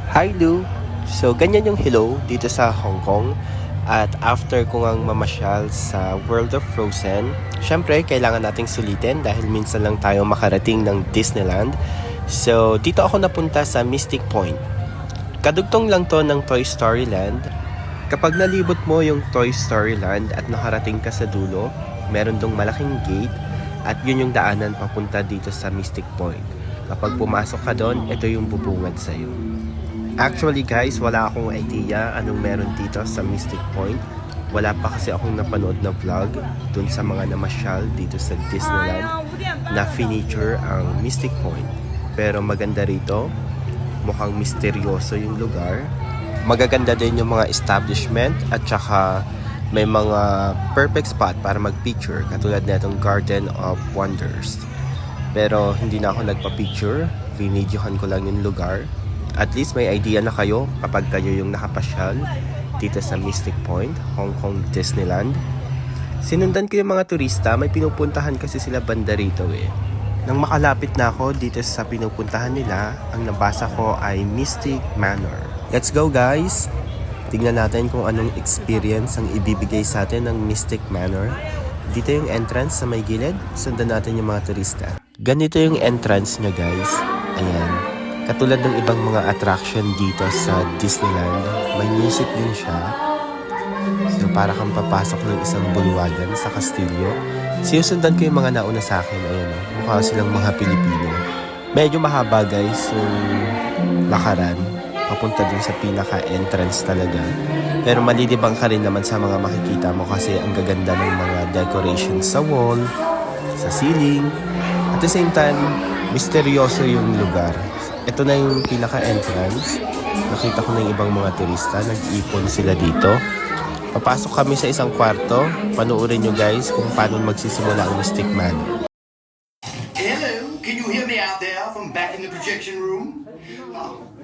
Hi Lou! So ganyan yung hello dito sa Hong Kong. At after ko ngang mamasyal sa World of Frozen, syempre kailangan nating sulitin dahil minsan lang tayo makarating ng Disneyland. So dito ako napunta sa Mystic Point. Kadugtong lang to ng Toy Story Land. Kapag nalibot mo yung Toy Story Land at nakarating ka sa dulo, meron dong malaking gate at yun yung daanan papunta dito sa Mystic Point. Kapag pumasok ka doon, ito yung bubungad sa'yo. Actually guys, wala akong idea anong meron dito sa Mystic Point. Wala pa kasi akong napanood na vlog dun sa mga namasyal dito sa Disneyland na finiture ang Mystic Point. Pero maganda rito, mukhang misteryoso yung lugar. Magaganda din yung mga establishment at saka may mga perfect spot para mag-picture katulad na itong Garden of Wonders. Pero hindi na ako nagpa-picture, vinidyohan ko lang yung lugar. At least may idea na kayo kapag kayo yung nakapasyal dito sa Mystic Point, Hong Kong Disneyland. Sinundan ko yung mga turista, may pinupuntahan kasi sila banda rito eh. Nang makalapit na ako dito sa pinupuntahan nila, ang nabasa ko ay Mystic Manor. Let's go guys! Tingnan natin kung anong experience ang ibibigay sa atin ng Mystic Manor. Dito yung entrance sa may gilid, sundan natin yung mga turista. Ganito yung entrance niya guys. Ayan. Katulad ng ibang mga attraction dito sa Disneyland, may music din siya. So para kang papasok ng isang bulwagan sa kastilyo. Sinusundan ko yung mga nauna sa akin. Ayan o, mukha silang mga Pilipino. Medyo mahaba guys yung lakaran. Papunta din sa pinaka-entrance talaga. Pero malilibang ka rin naman sa mga makikita mo kasi ang gaganda ng mga decorations sa wall, sa ceiling. At the same time, misteryoso yung lugar. Ito na yung pinaka-entrance. Nakita ko na yung ibang mga turista. Nag-ipon sila dito. Papasok kami sa isang kwarto. Panuorin nyo guys kung paano magsisimula ang Mystic Manor. Hello, can you hear me out there from back in the projection room?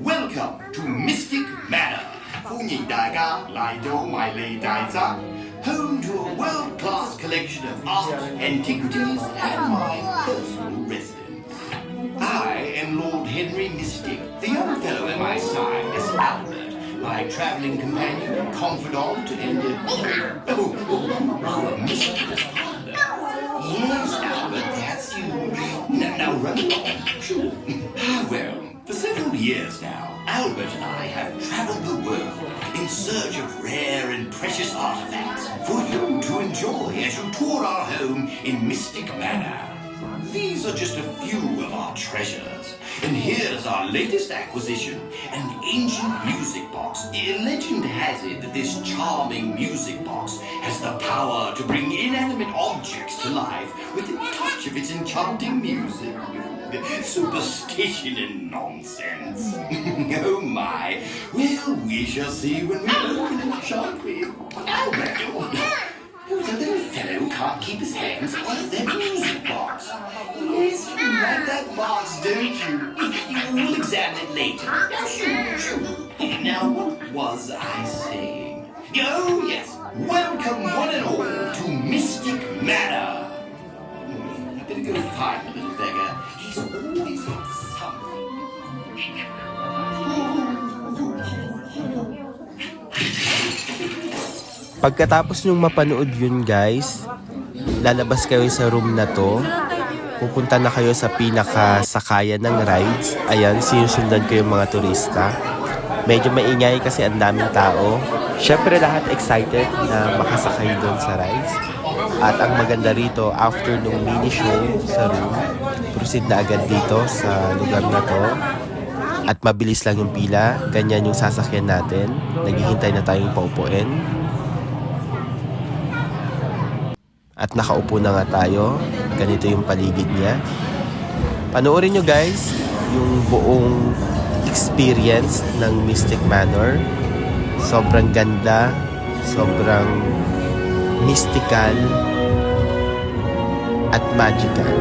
Welcome to Mystic Manor. Home to a world-class collection of art, antiquities, and my personal residence. I am Lord Henry Mystic. The young fellow at my side is Albert, my traveling companion, confidant, and mischievous partner. Yes, Albert, that's you. Now run along. Sure. Well, for several years now, Albert and I have traveled the world in search of rare and precious artifacts for you to enjoy as you tour our home in Mystic Manor. These are just a few of our treasures. And here's our latest acquisition, an ancient music box. Legend has it that this charming music box has the power to bring inanimate objects to life with the touch of its enchanting music. Superstition and nonsense. Oh my. Well, we shall see when we open it, shan't we? Albert, who's a little fellow who can't keep his hands off their music box? Yes, you like that box, don't you? We'll examine it later. Now, shoo. Now, what was I saying? Oh, yes. Welcome, one and all, to Mystic Manor. I better go find the little beggar. He's always up to something. Pagkatapos nyong mapanood yun guys, lalabas kayo sa room na to. Pupunta na kayo sa pinakasakayan ng rides. Ayan, sinusundan ko yung mga turista. Medyo maingay kasi ang daming tao. Syempre lahat excited na makasakay doon sa rides. At ang maganda rito, after nung mini show sa room, proceed na agad dito sa lugar na to. At mabilis lang yung pila. Ganyan yung sasakyan natin. Naghihintay na tayong paupuin. At nakaupo na nga tayo. Ganito yung paligid niya. Panoorin nyo guys yung buong experience ng Mystic Manor. Sobrang ganda, sobrang mystical at magical.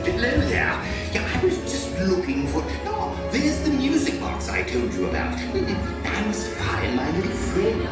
Hello there. Yeah, I was just looking for... Oh, there's the music box I told you about. I must find my little friend.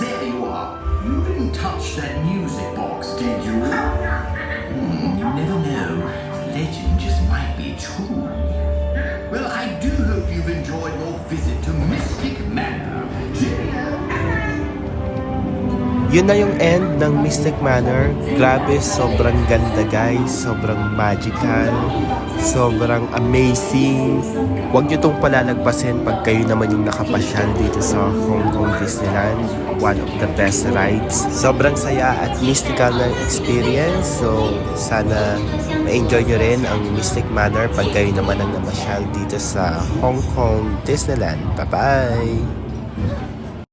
There you are. You didn't touch that music box, did you? You never know. Legend just might be true. Well, I do hope you've enjoyed your visit to Mystic Manor. Cheerio! Yun na yung end ng Mystic Manor. Grabe, sobrang ganda guys. Sobrang magical. Sobrang amazing. Huwag nyo itong palalagpasin pag kayo naman yung nakapasyal dito sa Hong Kong Disneyland. One of the best rides. Sobrang saya at mystical na experience. So, sana ma-enjoy nyo rin ang Mystic Manor pag kayo naman ang namasyal dito sa Hong Kong Disneyland. Bye-bye!